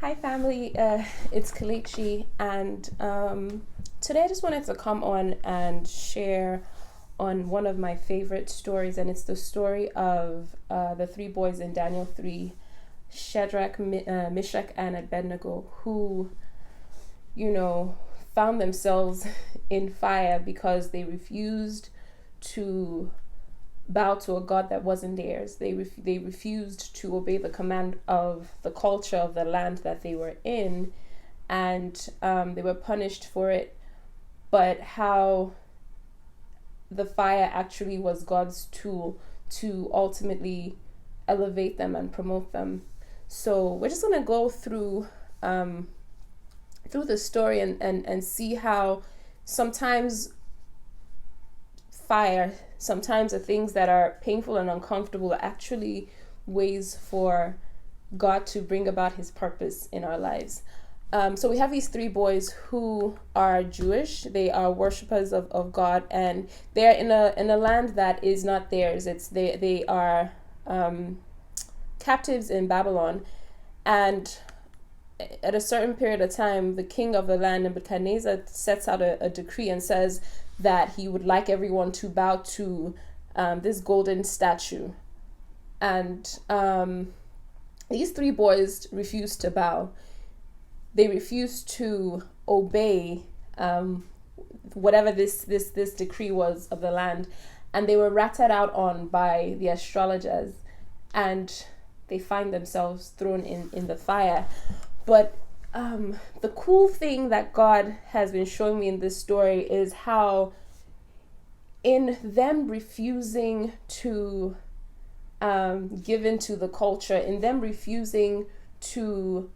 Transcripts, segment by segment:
Hi, family. It's Kalichi, and today I just wanted to come on and share on one of my favorite stories, and it's the story of the three boys in Daniel 3, Shadrach, Meshach, and Abednego, who, found themselves in fire because they refused to bow to a God that wasn't theirs. They refused to obey the command of the culture of the land that they were in, and they were punished for it. But how the fire actually was God's tool to ultimately elevate them and promote them. So we're just gonna go through the story and see how sometimes fire, sometimes the things that are painful and uncomfortable are actually ways for God to bring about his purpose in our lives. So we have these three boys who are Jewish. They are worshippers of God, and they're in a land that is not theirs. They are captives in Babylon, and at a certain period of time, the king of the land, Nebuchadnezzar, sets out a decree and says that he would like everyone to bow to this golden statue. And these three boys refused to bow. They refused to obey whatever this decree was of the land. And they were ratted out on by the astrologers. And they find themselves thrown in the fire. But the cool thing that God has been showing me in this story is how in them refusing to give into the culture, in them refusing to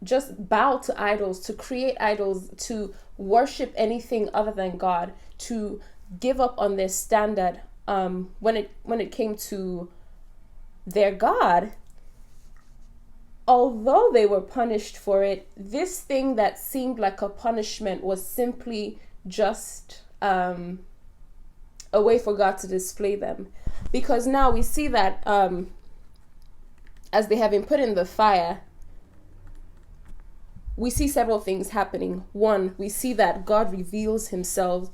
just bow to idols, to create idols, to worship anything other than God, to give up on their standard when it came to their God, although they were punished for it, this thing that seemed like a punishment was simply just a way for God to display them. Because now we see that as they have been put in the fire, we see several things happening. One, we see that God reveals himself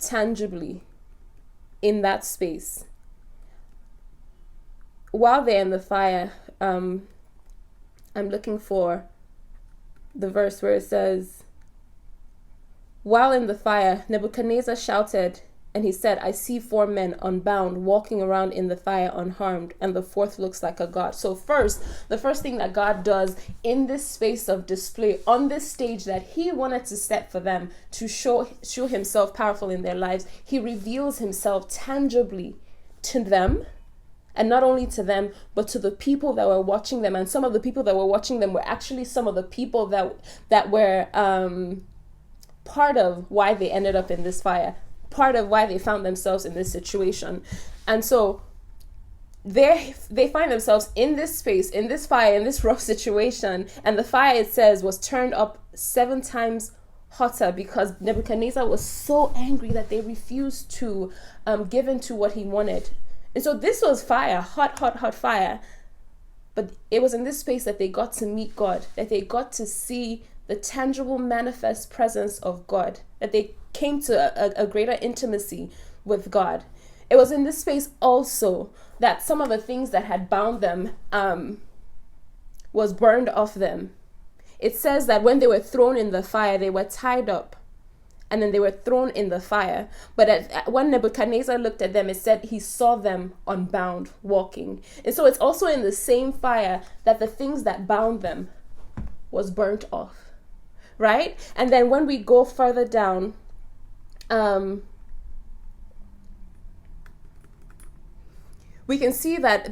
tangibly in that space. While they're in the fire, I'm looking for the verse where it says, while in the fire, Nebuchadnezzar shouted, and he said, I see four men unbound walking around in the fire unharmed, and the fourth looks like a god. So the first thing that God does in this space of display, on this stage that he wanted to set for them to show himself powerful in their lives, he reveals himself tangibly to them. And not only to them, but to the people that were watching them. And some of the people that were watching them were actually some of the people that were part of why they ended up in this fire, part of why they found themselves in this situation. And so they find themselves in this space, in this fire, in this rough situation. And the fire, it says, was turned up 7 times hotter because Nebuchadnezzar was so angry that they refused to give in to what he wanted. And so this was fire, hot fire. But it was in this space that they got to meet God, that they got to see the tangible, manifest presence of God, that they came to a greater intimacy with God. It was in this space also that some of the things that had bound them was burned off them. It says that when they were thrown in the fire, they were tied up. And then they were thrown in the fire. But when Nebuchadnezzar looked at them, it said he saw them unbound, walking. And so it's also in the same fire that the things that bound them was burnt off, right? And then when we go further down, we can see that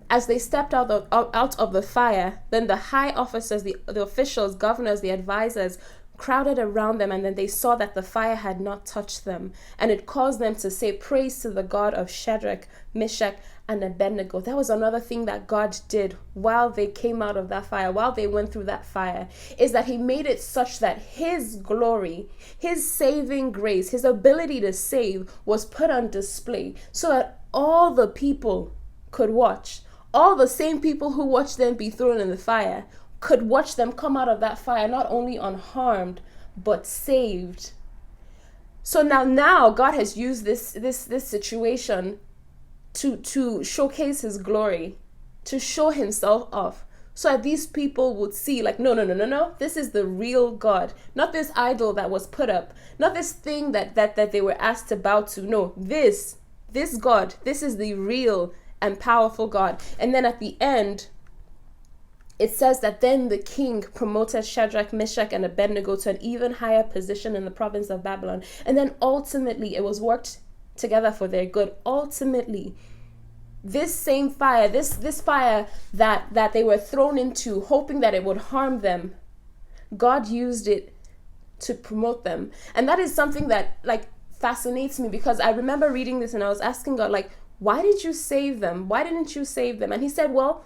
as they stepped out of the fire, then the high officers, the officials, governors, the advisors, crowded around them, and then they saw that the fire had not touched them, and it caused them to say praise to the God of Shadrach, Meshach, and Abednego. That was another thing that God did while they came out of that fire, while they went through that fire, is that he made it such that his glory, his saving grace, his ability to save was put on display so that all the people could watch. all the same people who watched them be thrown in the fire could watch them come out of that fire not only unharmed, but saved. So now God has used this situation to showcase his glory, to show himself off, so that these people would see, like, no, this is the real God, not this idol that was put up, not this thing that they were asked to bow to. No, this God, this is the real and powerful God. And then at the end, it says that then the king promoted Shadrach, Meshach, and Abednego to an even higher position in the province of Babylon. And then ultimately it was worked together for their good. Ultimately, this same fire, this fire that they were thrown into, hoping that it would harm them, God used it to promote them. And that is something that, like, fascinates me, because I remember reading this and I was asking God, like, why did you save them? Why didn't you save them? And he said, well,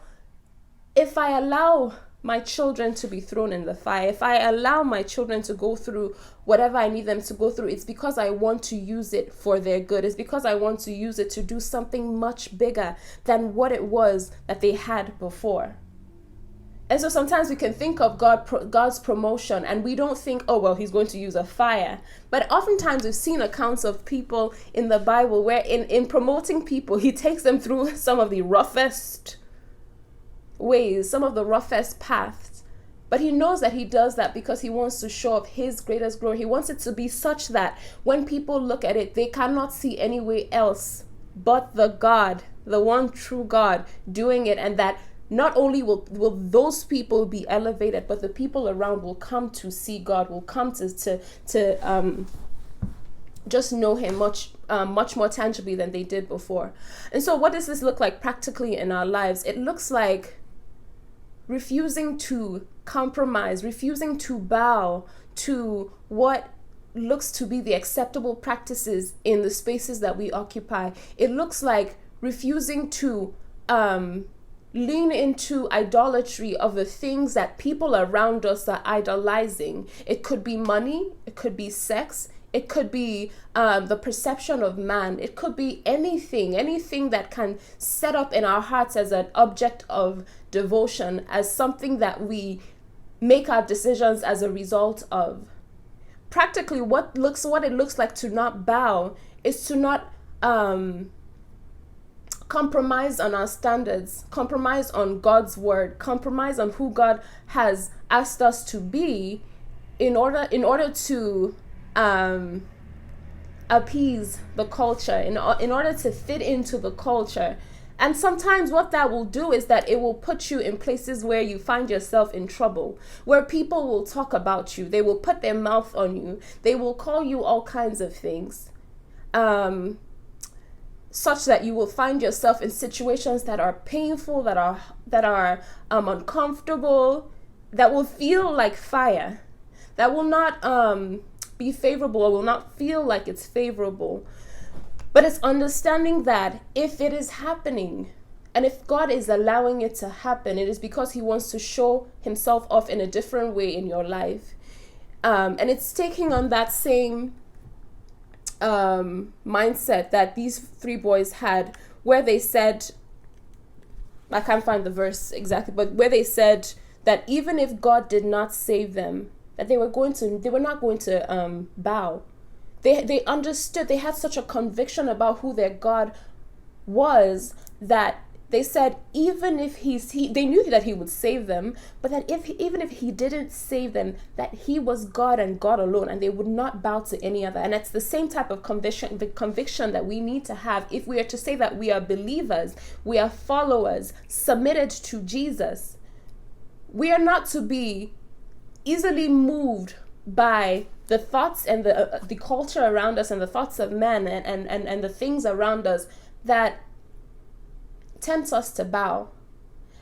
if I allow my children to be thrown in the fire, if I allow my children to go through whatever I need them to go through, it's because I want to use it for their good. It's because I want to use it to do something much bigger than what it was that they had before. And so sometimes we can think of God's promotion and we don't think, oh, well, he's going to use a fire. But oftentimes we've seen accounts of people in the Bible where in promoting people, he takes them through some of the roughest ways, some of the roughest paths. But he knows that he does that because he wants to show off his greatest glory. He wants it to be such that when people look at it, they cannot see any way else but the God, the one true God, doing it. And that not only will those people be elevated, but the people around will come to see God, will come to just know him much more tangibly than they did before. And so what does this look like practically in our lives? It looks like refusing to compromise, refusing to bow to what looks to be the acceptable practices in the spaces that we occupy. It looks like refusing to lean into idolatry of the things that people around us are idolizing. It could be money, it could be sex, it could be the perception of man. It could be anything that can set up in our hearts as an object of devotion, as something that we make our decisions as a result of. Practically, what it looks like to not bow is to not compromise on our standards, compromise on God's word, compromise on who God has asked us to be in order to appease the culture, in order to fit into the culture. And sometimes what that will do is that it will put you in places where you find yourself in trouble, where people will talk about you, they will put their mouth on you, they will call you all kinds of things, such that you will find yourself in situations that are painful, that are uncomfortable, that will feel like fire, that will not be favorable or will not feel like it's favorable. But it's understanding that if it is happening and if God is allowing it to happen, it is because he wants to show himself off in a different way in your life. And it's taking on that same mindset that these three boys had, where they said, I can't find the verse exactly, but where they said that even if God did not save them, that they were not going to bow. They understood, they had such a conviction about who their God was, that they said even if they knew that he would save them, but that even if he didn't save them, that he was God and God alone, and they would not bow to any other. And it's the same type of conviction, the conviction that we need to have if we are to say that we are believers, we are followers, submitted to Jesus. We are not to be easily moved by the thoughts and the culture around us and the thoughts of men and the things around us that tempts us to bow.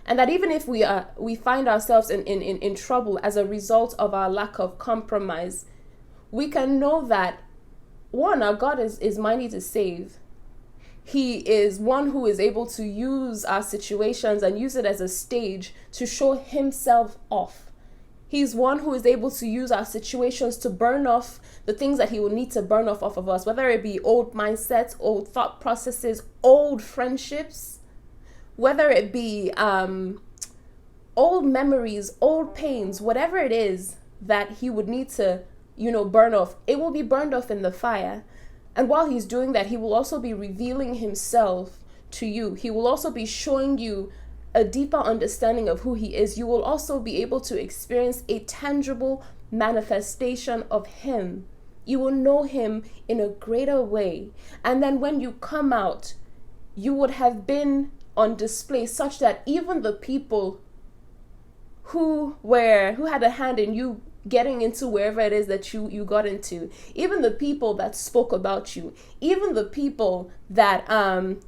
And that even if we find ourselves in trouble as a result of our lack of compromise, we can know that, one, our God is mighty to save. He is one who is able to use our situations and use it as a stage to show himself off. He's one who is able to use our situations to burn off the things that he will need to burn off of us, whether it be old mindsets, old thought processes, old friendships, whether it be old memories, old pains, whatever it is that he would need to, burn off, it will be burned off in the fire. And while he's doing that, he will also be revealing himself to you. He will also be showing you a deeper understanding of who he is. You will also be able to experience a tangible manifestation of him. You will know him in a greater way. And then when you come out, you would have been on display such that even the people who had a hand in you getting into wherever it is that you got into, even the people that spoke about you, even the people that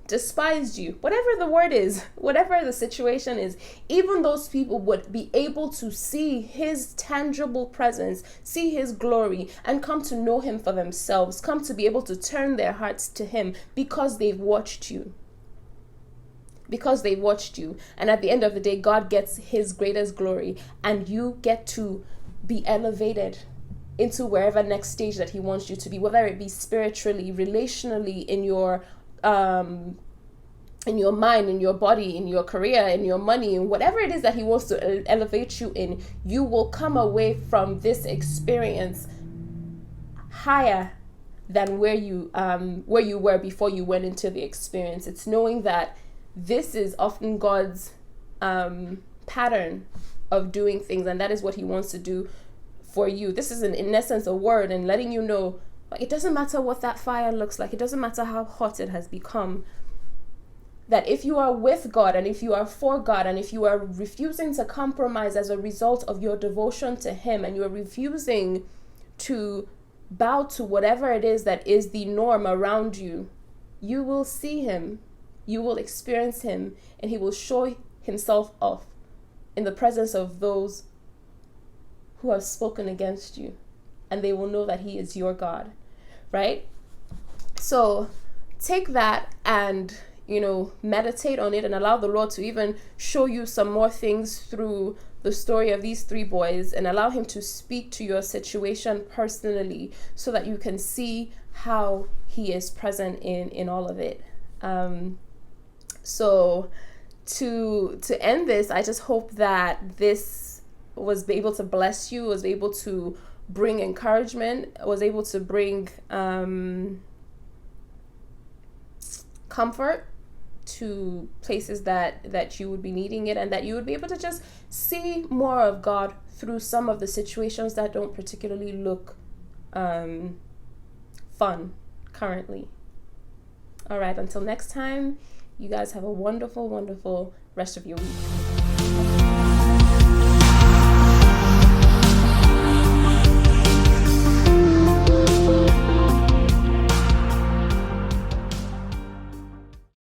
despised you, whatever the word is, whatever the situation is, even those people would be able to see his tangible presence, see his glory, and come to know him for themselves, come to be able to turn their hearts to him because they've watched you. And at the end of the day, God gets his greatest glory, and you get to be elevated into wherever next stage that he wants you to be, whether it be spiritually, relationally, in your mind, in your body, in your career, in your money, and whatever it is that he wants to elevate you in. You will come away from this experience higher than where you were before you went into the experience. It's knowing that this is often God's pattern of doing things, and that is what he wants to do for you. This is in essence a word, and letting you know, like, it doesn't matter what that fire looks like, it doesn't matter how hot it has become, that if you are with God, and if you are for God, and if you are refusing to compromise as a result of your devotion to him, and you are refusing to bow to whatever it is that is the norm around you, you will see him, you will experience him, and he will show himself off in the presence of those who have spoken against you, and they will know that he is your God, right? So take that and, meditate on it, and allow the Lord to even show you some more things through the story of these three boys, and allow him to speak to your situation personally so that you can see how he is present in all of it. So to end this, I just hope that this was able to bless you, was able to bring encouragement, was able to bring comfort to places that you would be needing it, and that you would be able to just see more of God through some of the situations that don't particularly look fun currently. All right, until next time, you guys have a wonderful, wonderful rest of your week.